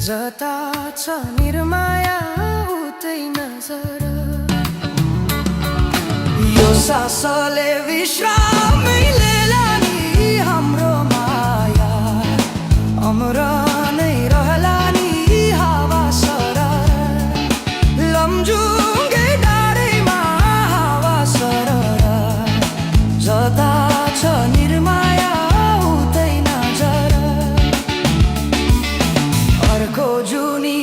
जता छ निर्माया उतै नजर यो सासले विश्रामै लिएला नि हाम्रो माया अमर नै रहला नि हावा सरर लमजुङ्गे डाँडैमा हावा सरर जता छ निर्माया उतै नजर अर्को जुनी